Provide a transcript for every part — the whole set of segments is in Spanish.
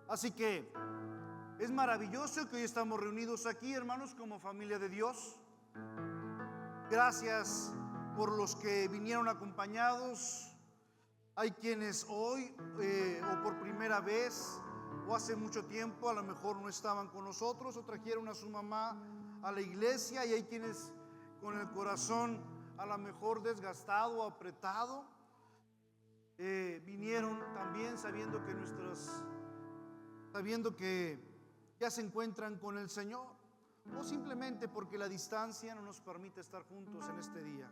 Así que es maravilloso que hoy estamos reunidos aquí, hermanos, como familia de Dios. Gracias por los que vinieron acompañados. Hay quienes hoy o por primera vez o hace mucho tiempo a lo mejor no estaban con nosotros o trajeron a su mamá a la iglesia, y hay quienes con el corazón a lo mejor desgastado o apretado vinieron también sabiendo que ya se encuentran con el Señor, o simplemente porque la distancia no nos permite estar juntos en este día.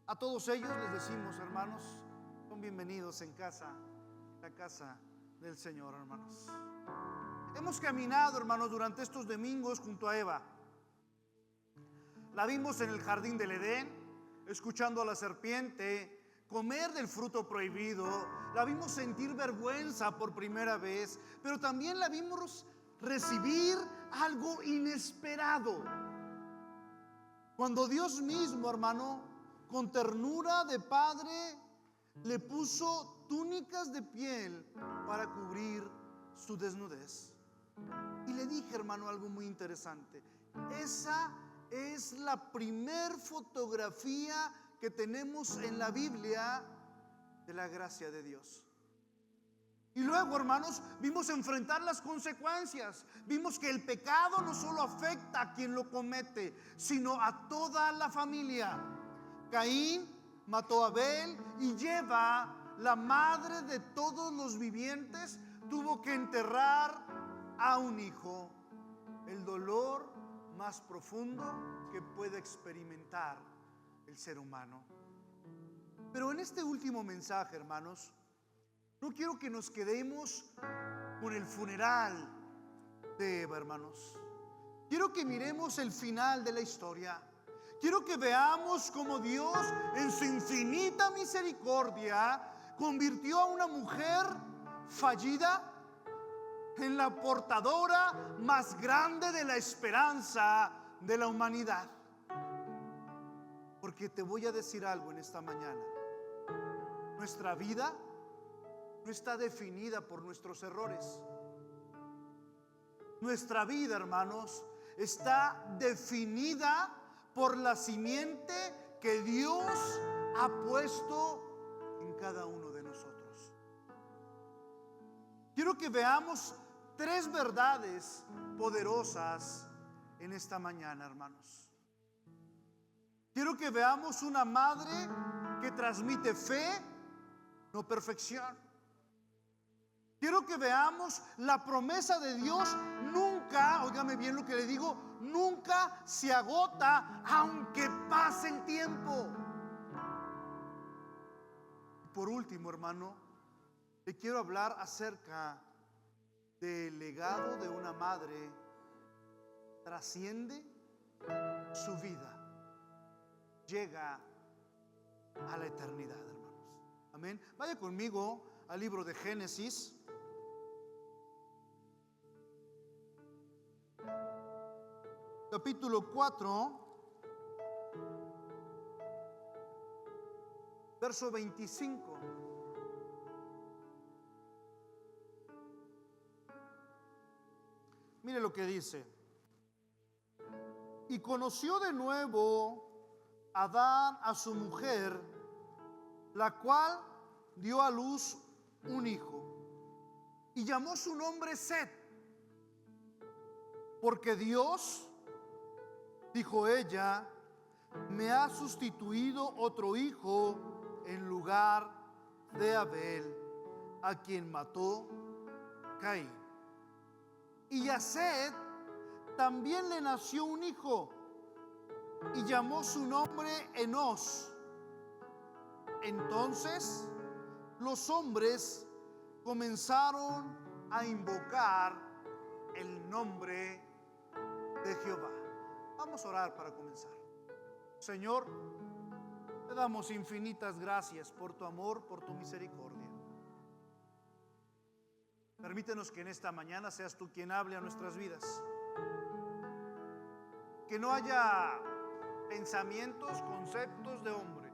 A todos ellos les decimos, hermanos, son bienvenidos en la casa del Señor, hermanos. Hemos caminado, hermanos, durante estos domingos junto a Eva. La vimos en el jardín del Edén, escuchando a la serpiente comer del fruto prohibido. La vimos sentir vergüenza por primera vez, pero también la vimos recibir algo inesperado. Cuando Dios mismo, hermano, con ternura de padre, le puso túnicas de piel para cubrir su desnudez. Y le dije, hermano, algo muy interesante. Esa es la primer fotografía que tenemos en la Biblia de la gracia de Dios. Y luego, hermanos, vimos enfrentar las consecuencias. Vimos que el pecado no solo afecta a quien lo comete, sino a toda la familia. Caín mató a Abel, y Eva, la madre de todos los vivientes, tuvo que enterrar a un hijo. El dolor más profundo que puede experimentar el ser humano. Pero en este último mensaje, hermanos, no quiero que nos quedemos con el funeral de Eva, hermanos. Quiero que miremos el final de la historia. Quiero que veamos cómo Dios, en su infinita misericordia, convirtió a una mujer fallida en la portadora más grande de la esperanza de la humanidad. Porque te voy a decir algo en esta mañana. Nuestra vida no está definida por nuestros errores. Nuestra vida, hermanos, está definida por la simiente que Dios ha puesto en cada uno de nosotros. Quiero que veamos 3 verdades poderosas en esta mañana, hermanos. Quiero que veamos una madre que transmite fe, no perfección. Quiero que veamos la promesa de Dios. Nunca, óigame bien lo que le digo, nunca se agota aunque pase el tiempo. Y por último, hermano, le quiero hablar acerca del legado de una madre. Trasciende su vida, llega a la eternidad, hermanos. Amén. Vaya conmigo al libro de Génesis. Capítulo 4, verso 25. Mire lo que dice. Y conoció de nuevo Adán a su mujer, la cual dio a luz un hijo, y llamó su nombre Set, porque Dios, dijo ella, me ha sustituido otro hijo en lugar de Abel, a quien mató Caín. Y a Set también le nació un hijo, y llamó su nombre Enos. Entonces los hombres comenzaron a invocar el nombre de Jehová. Vamos a orar para comenzar. Señor, te damos infinitas gracias por tu amor, por tu misericordia. Permítenos que en esta mañana seas tú quien hable a nuestras vidas. Que no haya pensamientos, conceptos de hombre.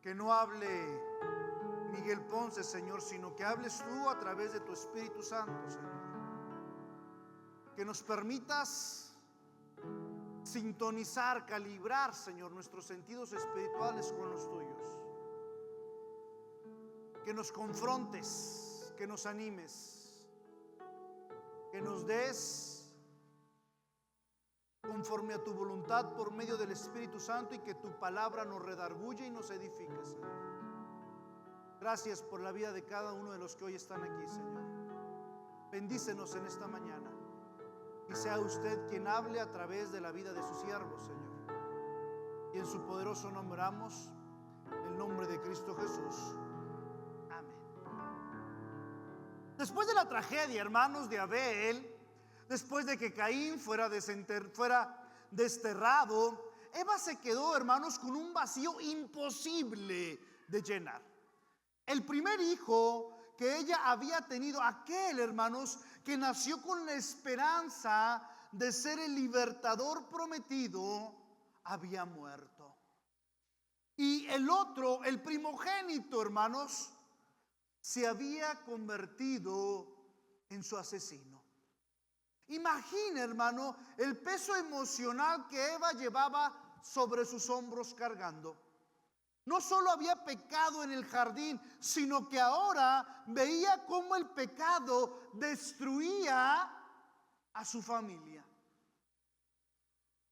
Que no hable Miguel Ponce, Señor, sino que hables tú a través de tu Espíritu Santo, Señor. Que nos permitas sintonizar, calibrar, Señor, nuestros sentidos espirituales con los tuyos. Que nos confrontes, que nos animes, que nos des conforme a tu voluntad por medio del Espíritu Santo, y que tu palabra nos redarguya y nos edifique, Señor. Gracias por la vida de cada uno de los que hoy están aquí, Señor. Bendícenos en esta mañana, y sea usted quien hable a través de la vida de sus siervos, Señor. Y en su poderoso nombre oramos, en el nombre de Cristo Jesús. Amén. Después de la tragedia, hermanos, de Abel, después de que Caín fuera desterrado, Eva se quedó, hermanos, con un vacío imposible de llenar. El primer hijo que ella había tenido, aquel, hermanos, que nació con la esperanza de ser el libertador prometido, había muerto. Y el otro, el primogénito, hermanos, se había convertido en su asesino. Imagina, hermano, el peso emocional que Eva llevaba sobre sus hombros cargando. No solo había pecado en el jardín, sino que ahora veía cómo el pecado destruía a su familia.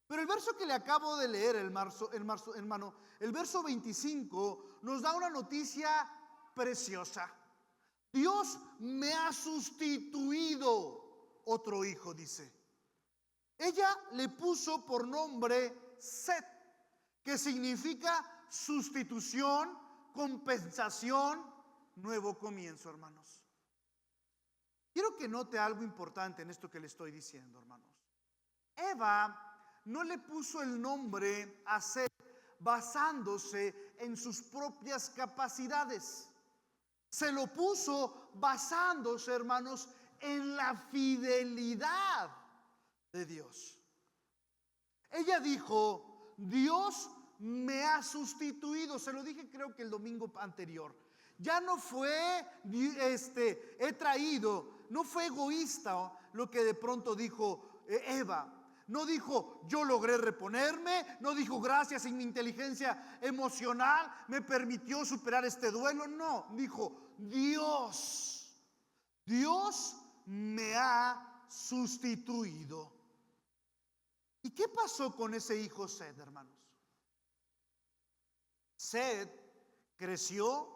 Pero el verso que le acabo de leer, hermano, el verso 25, nos da una noticia preciosa. Dios me ha sustituido otro hijo, dice. Ella le puso por nombre Set, que significa sustitución, compensación, nuevo comienzo, hermanos. Quiero que note algo importante en esto que le estoy diciendo, hermanos. Eva no le puso el nombre a Set basándose en sus propias capacidades. Se lo puso basándose, hermanos, en la fidelidad de Dios. Ella dijo: Dios me ha sustituido. Se lo dije, creo que el domingo anterior. Ya no fue he traído, no fue egoísta lo que de pronto dijo Eva. No dijo: yo logré reponerme. No dijo: gracias a mi inteligencia emocional me permitió superar este duelo. No, dijo: Dios me ha sustituido. ¿Y qué pasó con ese hijo Set, hermanos? Set creció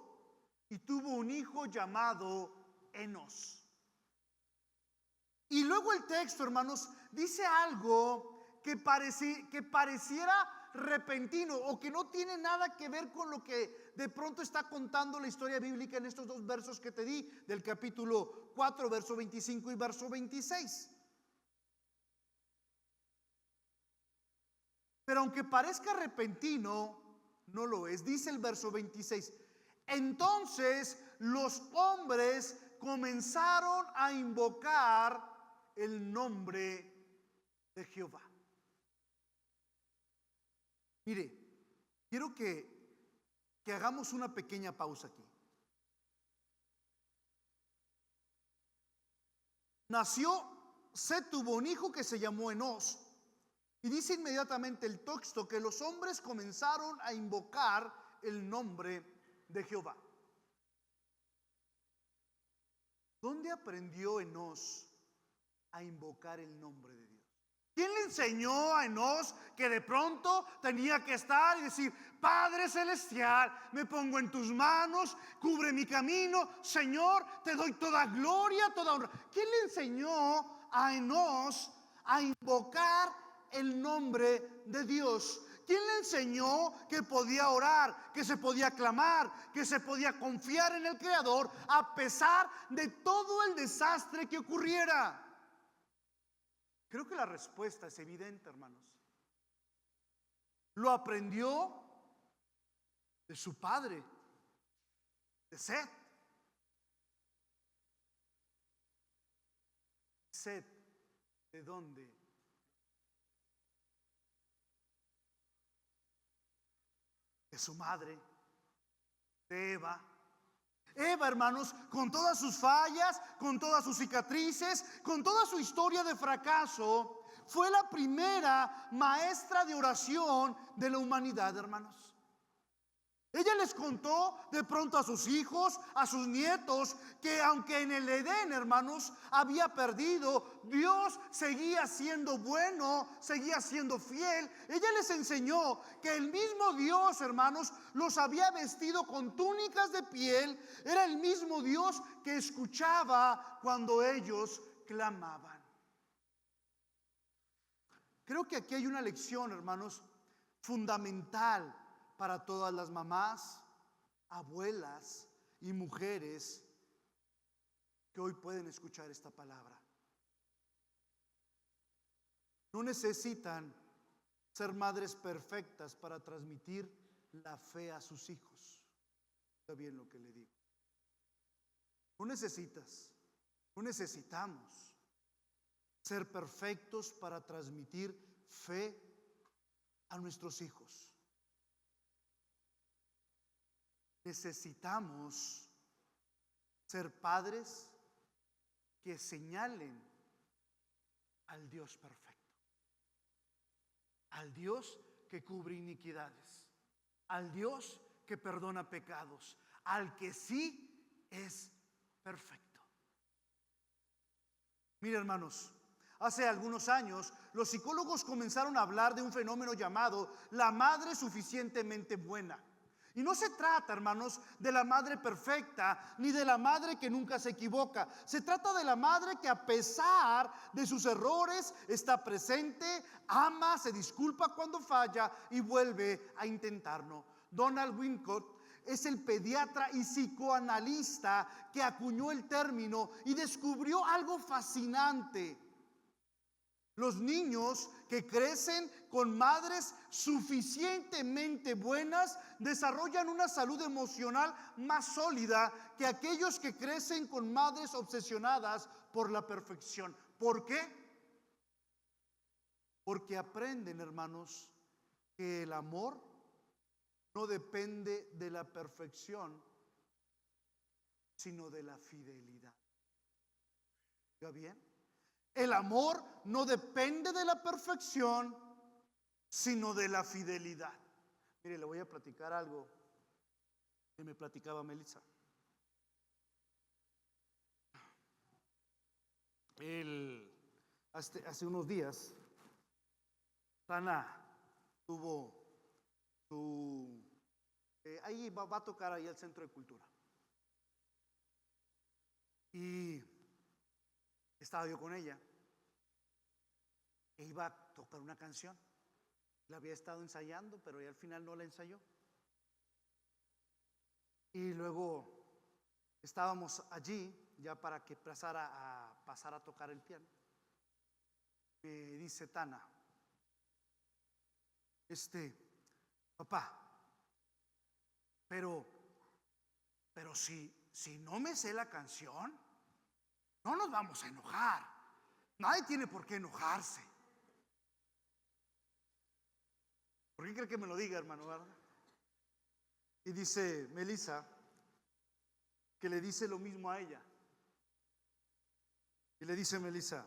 y tuvo un hijo llamado Enos. Y luego el texto, hermanos, dice algo que pareciera repentino, o que no tiene nada que ver con lo que de pronto está contando la historia bíblica en estos dos versos que te di, del capítulo 4, verso 25 y verso 26. Pero aunque parezca repentino, no lo es. Dice el verso 26: entonces los hombres comenzaron a invocar el nombre de Jehová. Mire, quiero que hagamos una pequeña pausa aquí. Set tuvo un hijo que se llamó Enos. Y dice inmediatamente el texto que los hombres comenzaron a invocar el nombre de Jehová. ¿Dónde aprendió Enos a invocar el nombre de Dios? ¿Quién le enseñó a Enos que de pronto tenía que estar y decir: Padre Celestial, me pongo en tus manos, cubre mi camino, Señor, te doy toda gloria, toda honra? ¿Quién le enseñó a Enos a invocar el nombre de Dios? ¿Quién le enseñó que podía orar, que se podía clamar, que se podía confiar en el Creador a pesar de todo el desastre que ocurriera? Creo que la respuesta es evidente, hermanos. Lo aprendió de su padre, de Set. Set, ¿de dónde? De su madre, de Eva. Eva, hermanos, con todas sus fallas, con todas sus cicatrices, con toda su historia de fracaso, fue la primera maestra de oración de la humanidad, hermanos. Ella les contó de pronto a sus hijos, a sus nietos, que aunque en el Edén, hermanos, había perdido, Dios seguía siendo bueno, seguía siendo fiel. Ella les enseñó que el mismo Dios, hermanos, los había vestido con túnicas de piel. Era el mismo Dios que escuchaba cuando ellos clamaban. Creo que aquí hay una lección, hermanos, fundamental para todas las mamás, abuelas y mujeres que hoy pueden escuchar esta palabra. No necesitan ser madres perfectas para transmitir la fe a sus hijos. Está bien lo que le digo. No necesitamos ser perfectos para transmitir fe a nuestros hijos. Necesitamos ser padres que señalen al Dios perfecto, al Dios que cubre iniquidades, al Dios que perdona pecados, al que sí es perfecto. Mire, hermanos, hace algunos años los psicólogos comenzaron a hablar de un fenómeno llamado la madre suficientemente buena. Y no se trata, hermanos, de la madre perfecta, ni de la madre que nunca se equivoca. Se trata de la madre que a pesar de sus errores está presente, ama, se disculpa cuando falla y vuelve a intentarlo. Donald Winnicott es el pediatra y psicoanalista que acuñó el término y descubrió algo fascinante. Los niños que crecen con madres suficientemente buenas desarrollan una salud emocional más sólida que aquellos que crecen con madres obsesionadas por la perfección. ¿Por qué? Porque aprenden, hermanos, que el amor no depende de la perfección, sino de la fidelidad. ¿Está bien? El amor no depende de la perfección, sino de la fidelidad. Mire, le voy a platicar algo que me platicaba Melissa. Hace unos días, Tana tuvo su... ahí va a tocar ahí al Centro de Cultura. Y estaba yo con ella e iba a tocar una canción. La había estado ensayando, pero ya al final no la ensayó. Y luego estábamos allí ya para que pasara a tocar el piano. Me dice Tana, papá, pero si no me sé la canción, no nos vamos a enojar. Nadie tiene por qué enojarse. ¿Por qué cree que me lo diga, hermano? ¿Verdad? Y dice Melissa que le dice lo mismo a ella. Y le dice Melissa,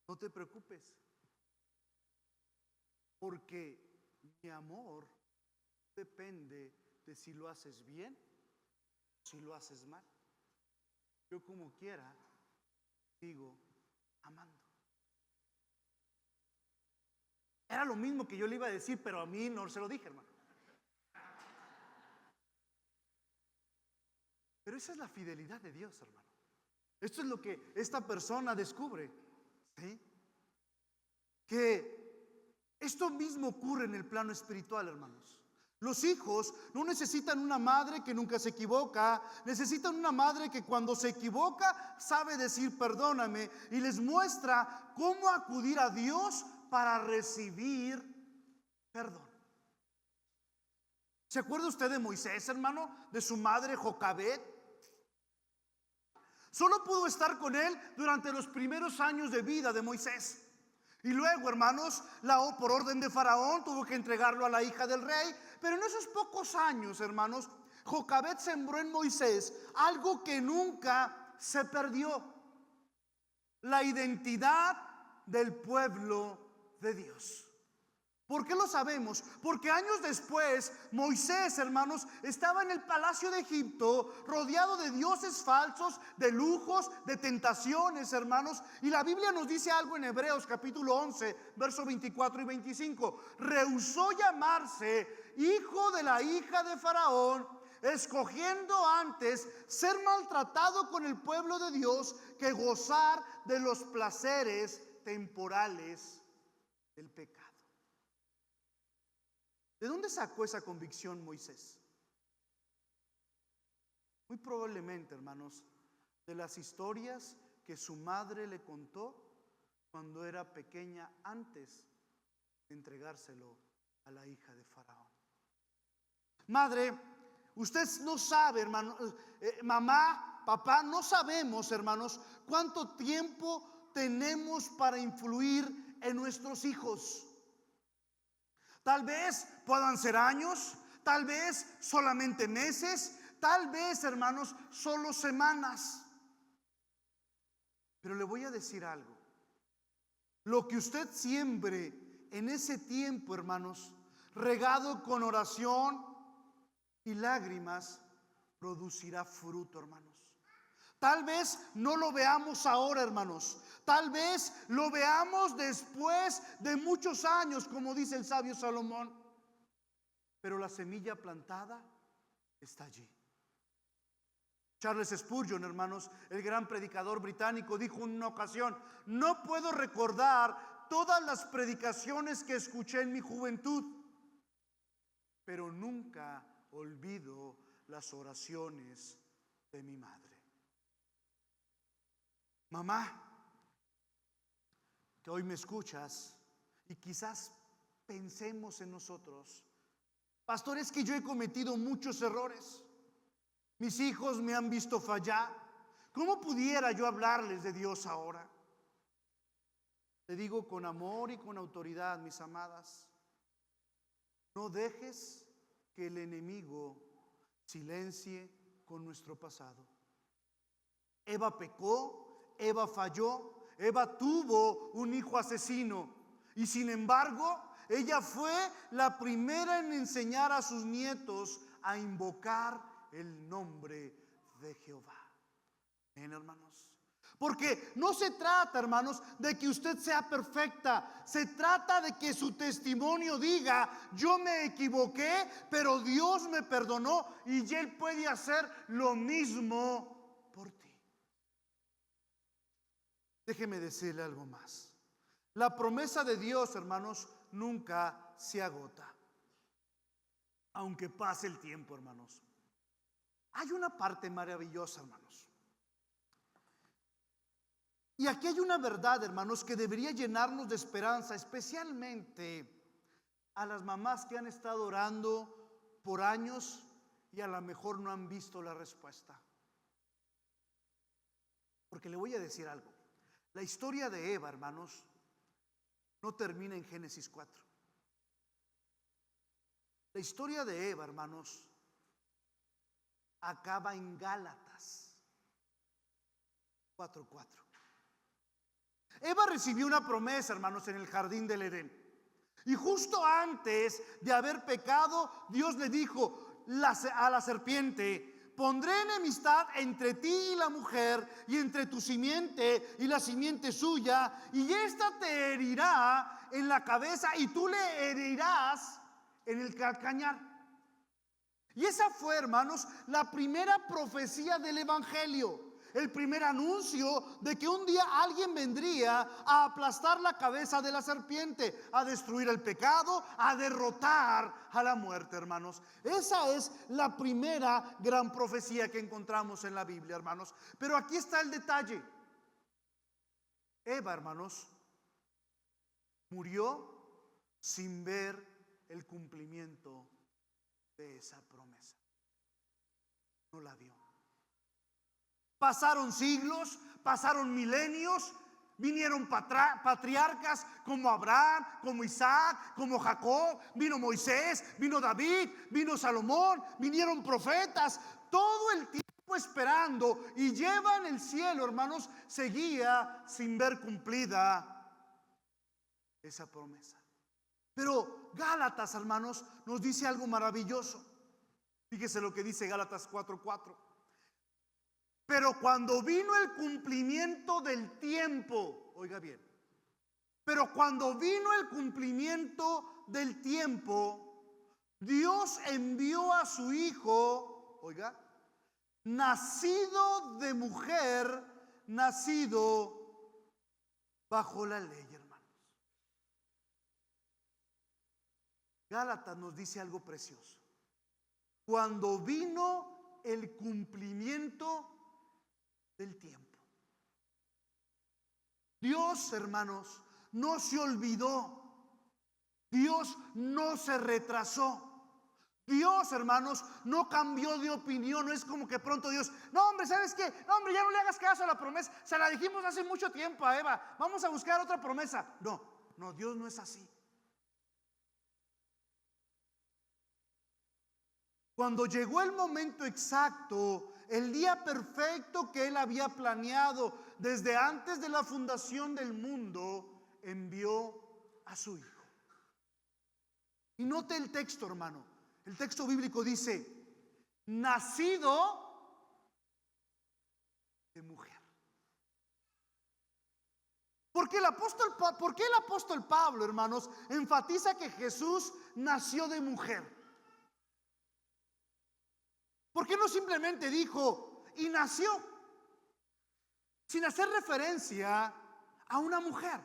no te preocupes, porque mi amor depende de si lo haces bien o si lo haces mal. Yo como quiera sigo amando. Era lo mismo que yo le iba a decir, pero a mí no se lo dije, hermano. Pero esa es la fidelidad de Dios, hermano. Esto es lo que esta persona descubre, ¿sí? Que esto mismo ocurre en el plano espiritual, hermanos. Los hijos no necesitan una madre que nunca se equivoca, necesitan una madre que cuando se equivoca sabe decir perdóname y les muestra cómo acudir a Dios para recibir perdón. ¿Se acuerda usted de Moisés, hermano? De su madre Jocabed. Solo pudo estar con él durante los primeros años de vida de Moisés. Y luego, hermanos, por orden de Faraón tuvo que entregarlo a la hija del rey. Pero en esos pocos años, hermanos, Jocabed sembró en Moisés algo que nunca se perdió: la identidad del pueblo de Dios. ¿Por qué lo sabemos? Porque años después Moisés, hermanos, estaba en el palacio de Egipto, rodeado de dioses falsos, de lujos, de tentaciones, hermanos. Y la Biblia nos dice algo en Hebreos capítulo 11, versos 24 y 25. Rehusó llamarse hijo de la hija de Faraón, escogiendo antes ser maltratado con el pueblo de Dios que gozar de los placeres temporales del pecado. ¿De dónde sacó esa convicción Moisés? Muy probablemente, hermanos, de las historias que su madre le contó cuando era pequeña, antes de entregárselo a la hija de Faraón. Madre, usted no sabe, hermano, mamá, papá, no sabemos, hermanos, cuánto tiempo tenemos para influir en nuestros hijos. Tal vez puedan ser años, tal vez solamente meses, tal vez, hermanos, solo semanas. Pero le voy a decir algo: lo que usted siembre en ese tiempo, hermanos, regado con oración y lágrimas, producirá fruto, hermanos. Tal vez no lo veamos ahora, hermanos. Tal vez lo veamos después de muchos años, como dice el sabio Salomón. Pero la semilla plantada está allí. Charles Spurgeon, hermanos, el gran predicador británico, dijo en una ocasión: no puedo recordar todas las predicaciones que escuché en mi juventud, pero nunca olvido las oraciones de mi madre. Mamá, que hoy me escuchas, y quizás pensemos en nosotros: pastor, es que yo he cometido muchos errores, mis hijos me han visto fallar, ¿cómo pudiera yo hablarles de Dios ahora? Le digo con amor y con autoridad, mis amadas, no dejes que el enemigo silencie con nuestro pasado. Eva pecó, Eva falló, Eva tuvo un hijo asesino, y sin embargo ella fue la primera en enseñar a sus nietos a invocar el nombre de Jehová. ¿Ven, hermanos? Porque no se trata, hermanos, de que usted sea perfecta. Se trata de que su testimonio diga: yo me equivoqué, pero Dios me perdonó, y Él puede hacer lo mismo por ti. Déjeme decirle algo más. La promesa de Dios, hermanos, nunca se agota, aunque pase el tiempo, hermanos. Hay una parte maravillosa, hermanos. Y aquí hay una verdad, hermanos, que debería llenarnos de esperanza, especialmente a las mamás que han estado orando por años y a lo mejor no han visto la respuesta. Porque le voy a decir algo: la historia de Eva, hermanos, no termina en Génesis 4. La historia de Eva, hermanos, acaba en Gálatas 4:4. Eva recibió una promesa, hermanos, en el jardín del Edén. Y justo antes de haber pecado, Dios le dijo a la serpiente: pondré enemistad entre ti y la mujer, y entre tu simiente y la simiente suya, y ésta te herirá en la cabeza y tú le herirás en el calcañar. Y esa fue, hermanos, la primera profecía del evangelio. El primer anuncio de que un día alguien vendría a aplastar la cabeza de la serpiente, a destruir el pecado, a derrotar a la muerte, hermanos. Esa es la primera gran profecía que encontramos en la Biblia, hermanos. Pero aquí está el detalle. Eva, hermanos, murió sin ver el cumplimiento de esa promesa. No la vio. Pasaron siglos, pasaron milenios, Vinieron patriarcas como Abraham, como Isaac, como Jacob. Vino Moisés, vino David, vino Salomón. Vinieron profetas. Todo el tiempo esperando. Y lleva en el cielo, hermanos, seguía sin ver cumplida esa promesa. Pero Gálatas, hermanos, nos dice algo maravilloso. Fíjese lo que dice Gálatas 4:4. Pero cuando vino el cumplimiento del tiempo, oiga bien, pero cuando vino el cumplimiento del tiempo, Dios envió a su Hijo, oiga, nacido de mujer, nacido bajo la ley, hermanos. Gálatas nos dice algo precioso. Cuando vino el cumplimiento del tiempo, Dios, hermanos, no se olvidó. Dios no se retrasó. Dios, hermanos, no cambió de opinión. No es como que pronto Dios, no hombre, ¿sabes qué? No hombre, ya no le hagas caso a la promesa. Se la dijimos hace mucho tiempo a Eva. Vamos a buscar otra promesa. No, Dios no es así. Cuando llegó el momento exacto, el día perfecto que Él había planeado desde antes de la fundación del mundo, envió a su Hijo. Y note el texto, hermano. El texto bíblico dice, nacido de mujer. ¿Por qué el apóstol Pablo, hermanos, enfatiza que Jesús nació de mujer? ¿Por qué no simplemente dijo y nació, sin hacer referencia a una mujer?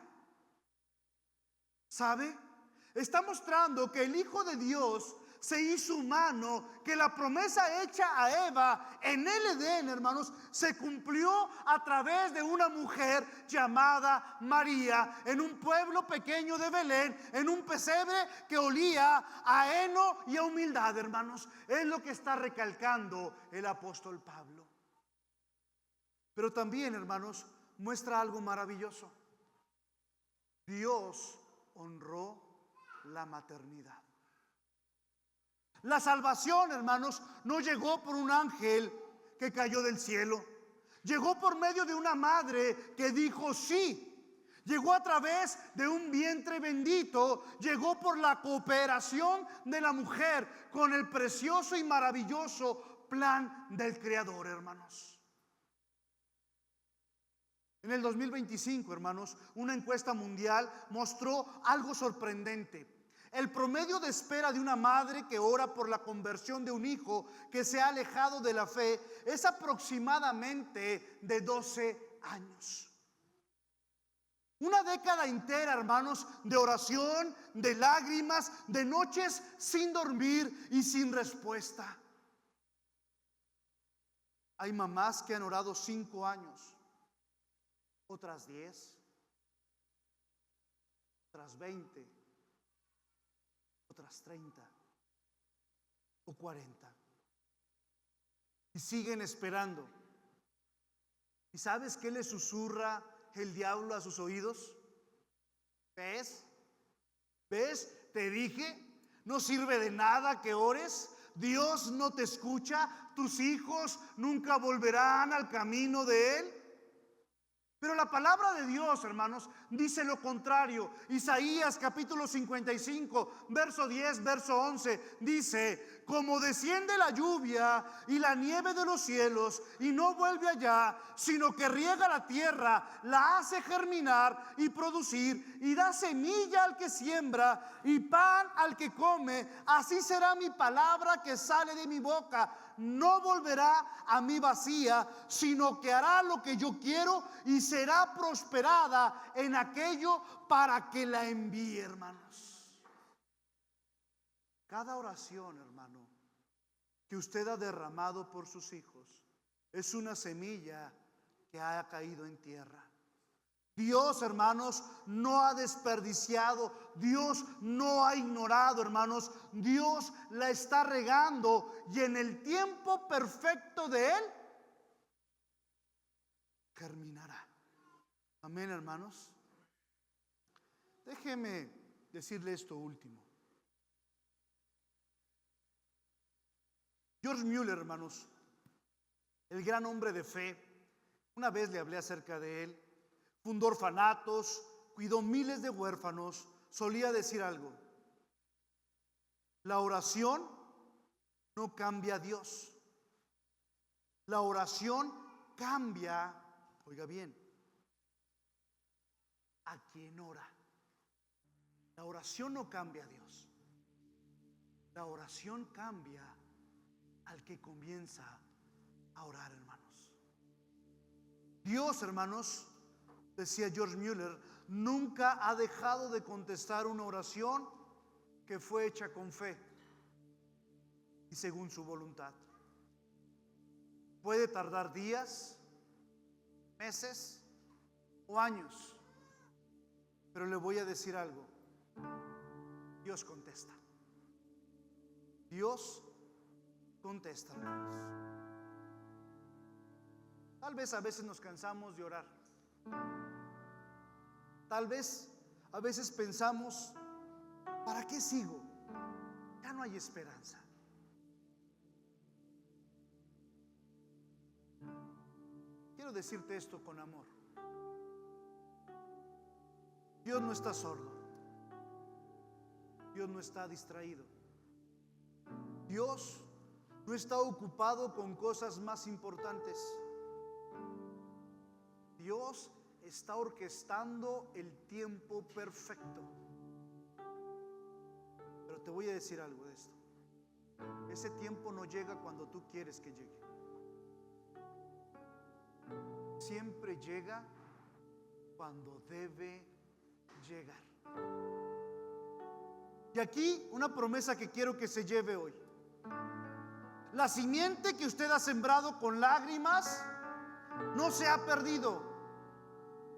¿Sabe? Está mostrando que el Hijo de Dios se hizo humano, que la promesa hecha a Eva en el Edén, hermanos, se cumplió a través de una mujer llamada María, en un pueblo pequeño de Belén, en un pesebre que olía a heno y a humildad, hermanos. Es lo que está recalcando el apóstol Pablo. Pero también, hermanos, muestra algo maravilloso. Dios honró la maternidad. La salvación, hermanos, no llegó por un ángel que cayó del cielo. Llegó por medio de una madre que dijo sí. Llegó a través de un vientre bendito. Llegó por la cooperación de la mujer con el precioso y maravilloso plan del Creador, hermanos. En el 2025, hermanos, una encuesta mundial mostró algo sorprendente. El promedio de espera de una madre que ora por la conversión de un hijo que se ha alejado de la fe es aproximadamente de 12 años. Una década entera, hermanos, de oración, de lágrimas, de noches sin dormir y sin respuesta. Hay mamás que han orado 5 años, otras 10, otras 20, otras 30 o 40 y siguen esperando. ¿Y sabes qué le susurra el diablo a sus oídos? ¿Ves? Te dije, no sirve de nada que ores. Dios no te escucha. Tus hijos nunca volverán al camino de Él. Pero la palabra de Dios, hermanos, dice lo contrario. Isaías capítulo 55, verso 10, verso 11, dice: como desciende la lluvia y la nieve de los cielos y no vuelve allá, sino que riega la tierra, la hace germinar y producir, y da semilla al que siembra y pan al que come, así será mi palabra que sale de mi boca. No volverá a mí vacía, sino que hará lo que yo quiero y será prosperada en aquello para que la envíe, hermanos. Cada oración, hermano, que usted ha derramado por sus hijos es una semilla que ha caído en tierra. Dios, hermanos, no ha desperdiciado. Dios no ha ignorado, hermanos. Dios la está regando y en el tiempo perfecto de Él germinará. Amén, hermanos. Déjeme decirle esto último. George Mueller, hermanos, el gran hombre de fe, una vez le hablé acerca de él, fundó orfanatos, cuidó miles de huérfanos, solía decir algo: la oración no cambia a Dios. La oración cambia, oiga bien, a quien ora. La oración no cambia a Dios. La oración cambia al que comienza a orar, hermanos. Dios, hermanos, decía George Mueller, nunca ha dejado de contestar una oración que fue hecha con fe y según su voluntad. Puede tardar días, meses o años, pero le voy a decir algo: Dios contesta. Dios contesta, hermanos. Tal vez a veces nos cansamos de orar. Tal vez a veces pensamos: ¿para qué sigo? Ya no hay esperanza. Quiero decirte esto con amor. Dios no está sordo. Dios no está distraído. Dios no está ocupado con cosas más importantes. Dios está orquestando el tiempo perfecto. Pero te voy a decir algo de esto: ese tiempo no llega cuando tú quieres que llegue. Siempre llega cuando debe llegar. Y aquí una promesa que quiero que se lleve hoy: la simiente que usted ha sembrado con lágrimas no se ha perdido.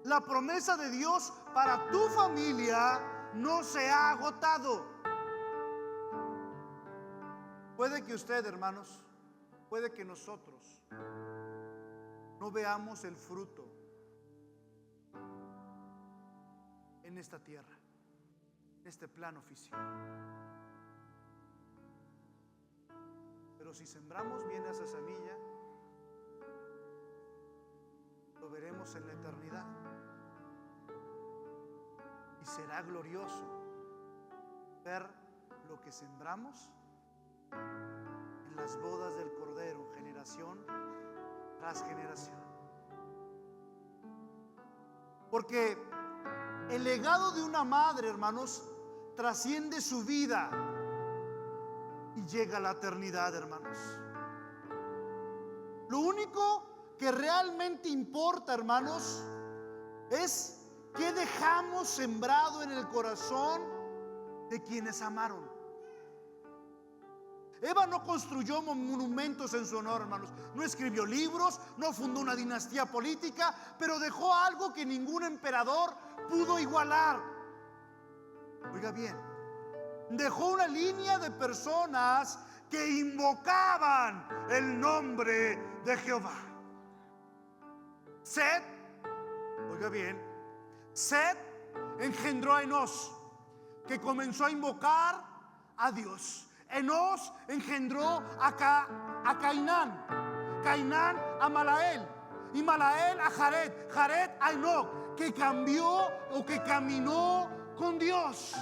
La promesa de Dios para tu familia no se ha agotado. Puede que usted, hermanos, puede que nosotros no veamos el fruto en esta tierra, en este plano físico. Pero si sembramos bien esa semilla, lo veremos en la eternidad. Y será glorioso ver lo que sembramos en las bodas del Cordero, generación tras generación. Porque el legado de una madre, hermanos, trasciende su vida y llega a la eternidad, hermanos. Lo único que realmente importa, hermanos, es qué dejamos sembrado en el corazón de quienes amaron. Eva no construyó monumentos en su honor, hermanos. No escribió libros, no fundó una dinastía política, pero dejó algo que ningún emperador pudo igualar. Oiga bien, dejó una línea de personas que invocaban el nombre de Jehová. Set, oiga bien, Set engendró a Enós, que comenzó a invocar a Dios. Enós engendró a Cainán, Cainán a Malael, y Malael a Jared, Jared a Enoc, que cambió o que caminó con Dios.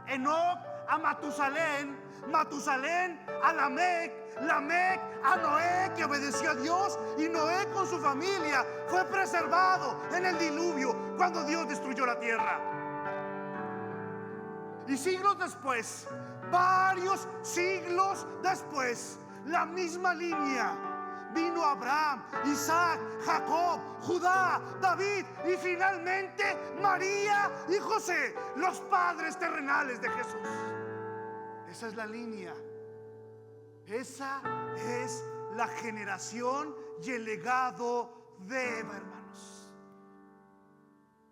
Enoc a Matusalén, Matusalén a Lamec, Lamec a Noé, que obedeció a Dios, y Noé con su familia fue preservado en el diluvio cuando Dios destruyó la tierra. Y siglos después, varios siglos después, la misma línea, vino Abraham, Isaac, Jacob, Judá, David y finalmente María y José, los padres terrenales de Jesús. Esa es la línea. Esa es la generación y el legado de Eva, hermanos.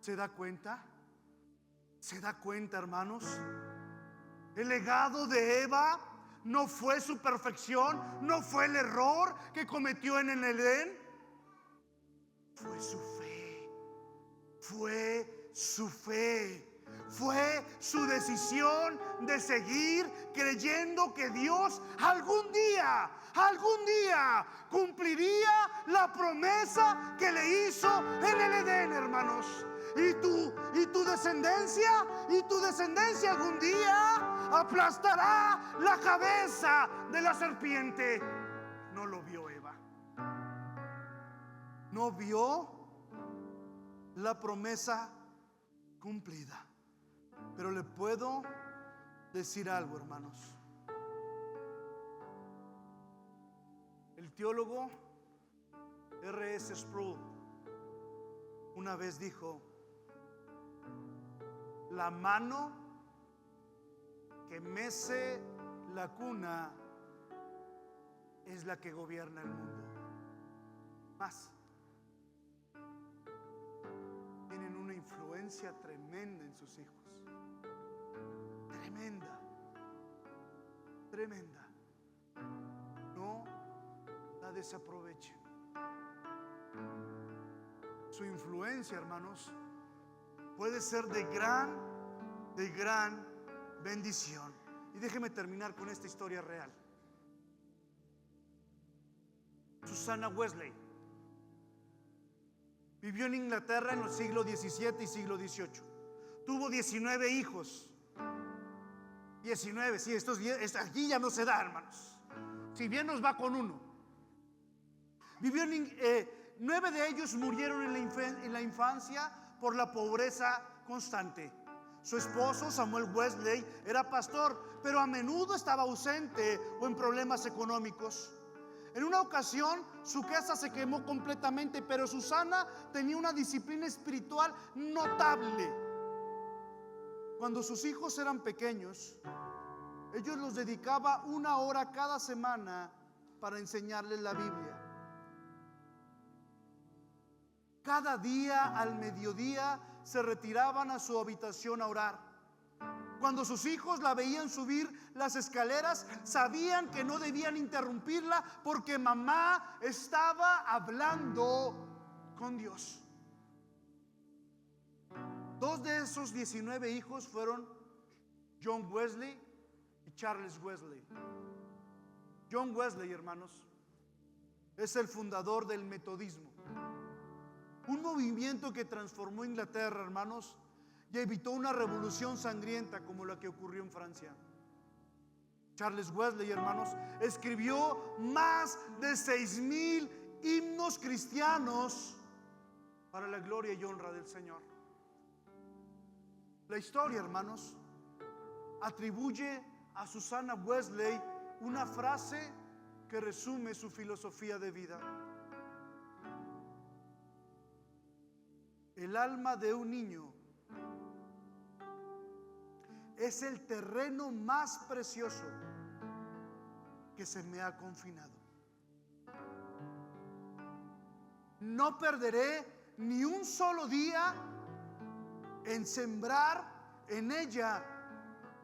¿Se da cuenta? ¿Se da cuenta, hermanos? El legado de Eva no fue su perfección, no fue el error que cometió en el Edén, fue su fe. fue su fe. Fue su decisión de seguir creyendo que Dios algún día cumpliría la promesa que le hizo en el Edén, hermanos. Y tu descendencia algún día aplastará la cabeza de la serpiente. No lo vio Eva. No vio la promesa cumplida. Pero le puedo decir algo, hermanos. El teólogo R.S. Sproul una vez dijo: la mano que mece la cuna es la que gobierna el mundo. Más, tienen una influencia tremenda en sus hijos. Tremenda. No la desaprovechen. Su influencia, hermanos, puede ser de gran bendición. Y déjeme terminar con esta historia real. Susanna Wesley vivió en Inglaterra en los siglos XVII y siglo XVIII. Tuvo 19 hijos. 19, sí, aquí ya no se da, hermanos. Si bien nos va con uno. Vivió 9 de ellos murieron en la infancia por la pobreza constante. Su esposo, Samuel Wesley, era pastor, pero a menudo estaba ausente o en problemas económicos. En una ocasión, su casa se quemó completamente, pero Susana tenía una disciplina espiritual notable. Cuando sus hijos eran pequeños, ellos los dedicaba 1 hora cada semana para enseñarles la Biblia. Cada día al mediodía se retiraban a su habitación a orar. Cuando sus hijos la veían subir las escaleras, sabían que no debían interrumpirla porque mamá estaba hablando con Dios. 2 de esos 19 hijos fueron John Wesley y Charles Wesley. John Wesley, hermanos, es el fundador del metodismo, un movimiento que transformó Inglaterra, hermanos, y evitó una revolución sangrienta como la que ocurrió en Francia. Charles Wesley, hermanos, escribió más de 6,000 himnos cristianos para la gloria y honra del Señor. La historia, hermanos, atribuye a Susanna Wesley una frase que resume su filosofía de vida. El alma de un niño es el terreno más precioso que se me ha confinado. No perderé ni un solo día en sembrar en ella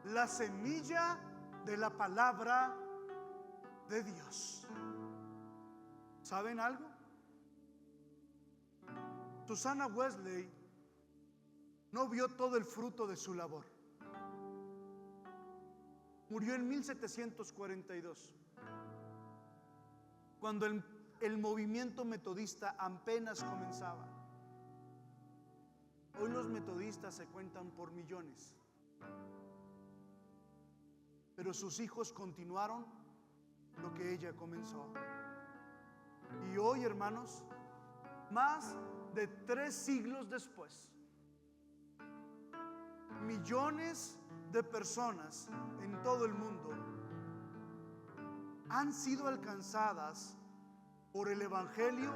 la semilla de la palabra de Dios. ¿Saben algo? Susanna Wesley no vio todo el fruto de su labor. Murió en 1742, cuando el movimiento metodista apenas comenzaba. Hoy los metodistas se cuentan por millones, pero sus hijos continuaron lo que ella comenzó. Y hoy, hermanos, más de 3 siglos después, millones de personas en todo el mundo han sido alcanzadas por el Evangelio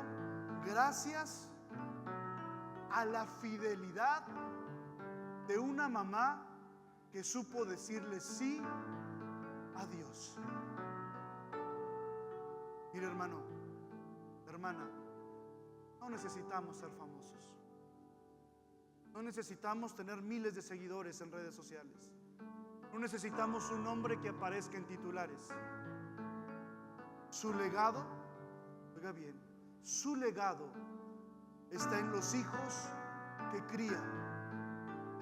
gracias a la fidelidad de una mamá que supo decirle sí a Dios. Mira, hermano, hermana, no necesitamos ser famosos. No necesitamos tener miles de seguidores en redes sociales. No necesitamos un nombre que aparezca en titulares. Su legado, oiga bien, su legado está en los hijos que cría,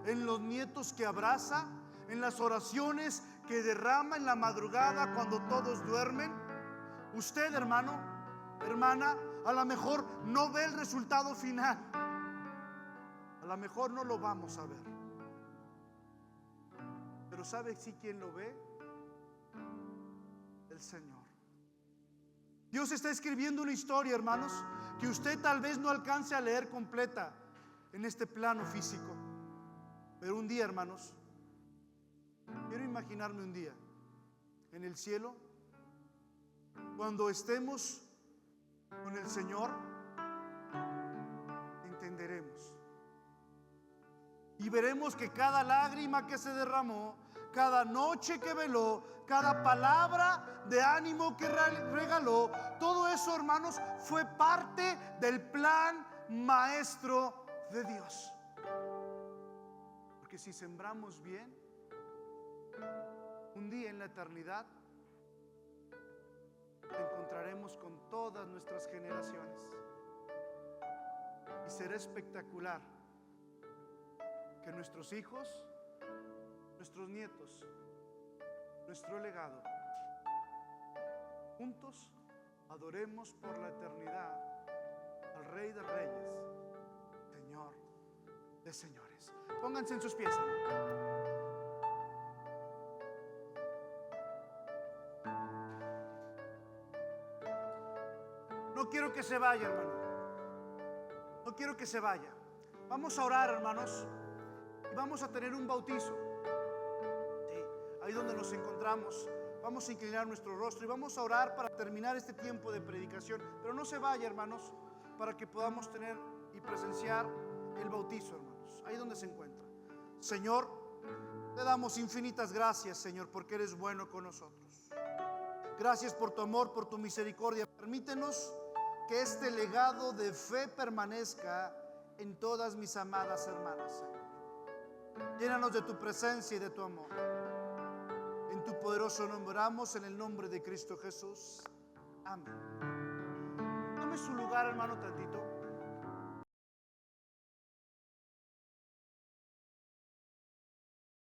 en los nietos que abraza, en las oraciones que derrama en la madrugada cuando todos duermen. Usted, hermano, hermana, a lo mejor no ve el resultado final, a lo mejor no lo vamos a ver, pero ¿sabe si quién lo ve? El Señor. Dios está escribiendo una historia, hermanos, que usted tal vez no alcance a leer completa en este plano físico, pero un día, hermanos, quiero imaginarme un día en el cielo, cuando estemos con el Señor, entenderemos y veremos que cada lágrima que se derramó, cada noche que veló, cada palabra de ánimo que regaló, todo eso, hermanos, fue parte del plan maestro de Dios. Porque si sembramos bien, un día en la eternidad te encontraremos con todas nuestras generaciones y será espectacular que nuestros hijos, nuestros nietos, nuestro legado, juntos adoremos por la eternidad al Rey de Reyes, Señor de señores. Pónganse en sus pies, hermano. No quiero que se vaya, hermano. No quiero que se vaya. Vamos a orar, hermanos, y vamos a tener un bautizo. Sí, ahí donde nos encontramos, vamos a inclinar nuestro rostro y vamos a orar para terminar este tiempo de predicación. Pero no se vaya, hermanos, para que podamos tener y presenciar el bautizo, hermanos, ahí donde se encuentra. Señor, te damos infinitas gracias, Señor, porque eres bueno con nosotros. Gracias por tu amor, por tu misericordia. Permítenos que este legado de fe permanezca en todas mis amadas hermanas, Señor. Llénanos de tu presencia y de tu amor. En tu poderoso nombre oramos, en el nombre de Cristo Jesús. Amén. Tome su lugar, hermano, tantito.